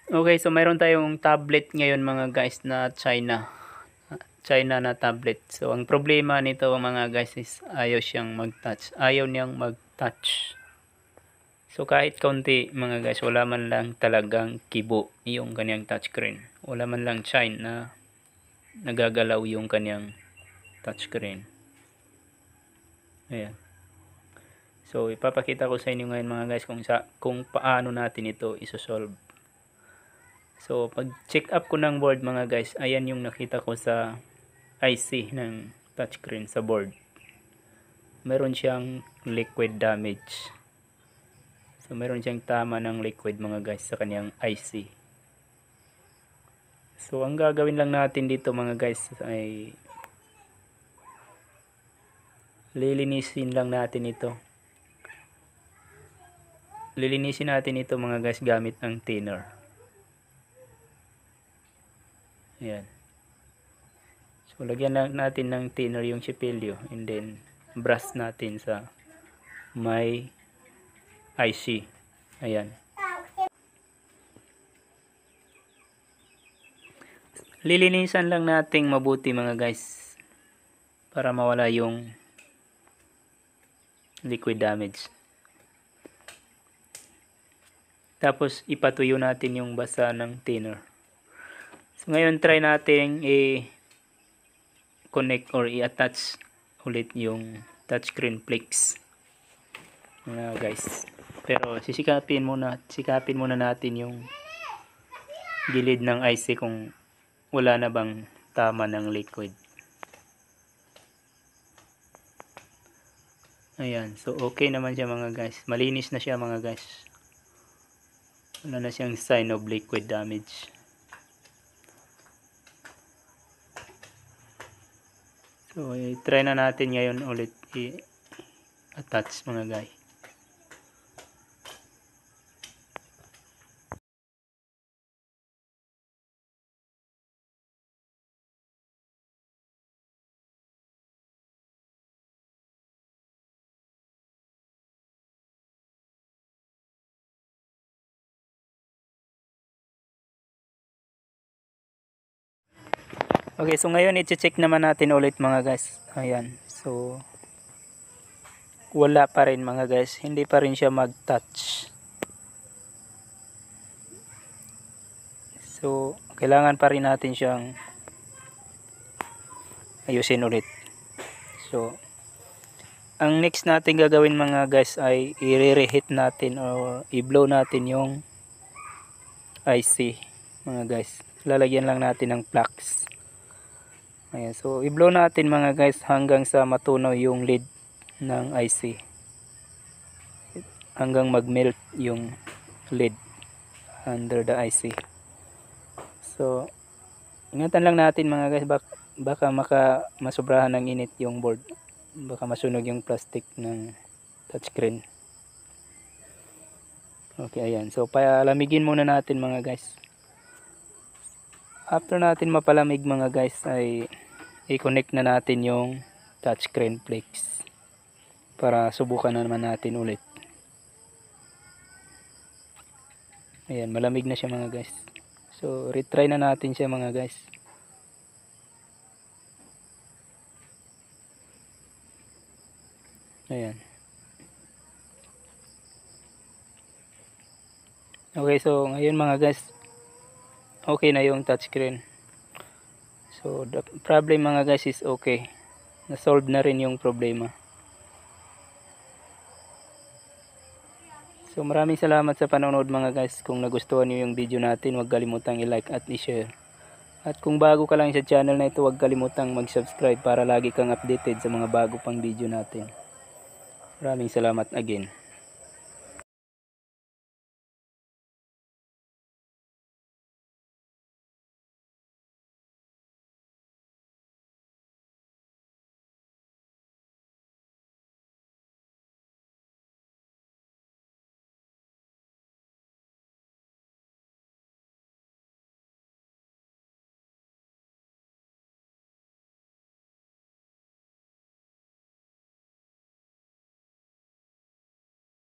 Okay, so mayroon tayong tablet ngayon mga guys na China na tablet. So ang problema nito mga guys is ayaw siyang mag-touch. Ayaw niyang mag-touch. So kahit kaunti mga guys, wala man lang talagang kibo yung kanyang touchscreen. Wala man lang shine na nagagalaw yung kanyang touchscreen. Ayan. So ipapakita ko sa inyo ngayon mga guys kung paano natin ito isosolve. So pag check up ko ng board mga guys, ayan yung nakita ko sa IC ng touchscreen sa board. Meron siyang liquid damage. So meron siyang tama ng liquid mga guys sa kanyang IC. So ang gagawin lang natin dito mga guys ay lilinisin lang natin ito. Lilinisin natin ito mga guys gamit ang thinner. Ayan. So lagyan lang natin ng thinner yung sipilyo and then brush natin sa may IC. Ayan. Lilinisan lang nating mabuti mga guys para mawala yung liquid damage. Tapos ipatuyo natin yung basa ng thinner. So ngayon try nating i-connect or i-attach ulit yung touchscreen flex. Guys. Pero sikapin muna natin yung gilid ng IC kung wala na bang tama ng liquid. Ayan, so okay naman siya mga guys. Malinis na siya mga guys. Wala na siyang sign of liquid damage. So i-try na natin ngayon ulit i-attach mga guys. Okay, so ngayon i-check naman natin ulit mga guys. Ayan. So wala pa rin mga guys. Hindi pa rin siya mag-touch. So kailangan pa rin natin siyang ayusin ulit. So ang next natin gagawin mga guys ay i-reheat natin or i-blow natin yung IC mga guys. Lalagyan lang natin ng flux. Ayan, so i-blow natin mga guys hanggang sa matunaw yung lid ng IC. Hanggang mag-melt yung lid under the IC. So ingatan lang natin mga guys, baka masobrahan ng init yung board. Baka masunog yung plastic ng touchscreen. Okay, ayan. So palamigin muna natin mga guys. After natin mapalamig mga guys ay i-connect na natin yung touchscreen flex para subukan na naman natin ulit. Ayan, malamig na siya mga guys. So retry na natin siya mga guys. Ayan. Okay, so ngayon mga guys, okay na yung touchscreen. So the problem mga guys is okay. Na-solve na rin yung problema. So maraming salamat sa panonood mga guys. Kung nagustuhan niyo yung video natin, huwag kalimutang i-like at i-share. At kung bago ka lang sa channel na ito, huwag kalimutang mag-subscribe para lagi kang updated sa mga bago pang video natin. Maraming salamat again.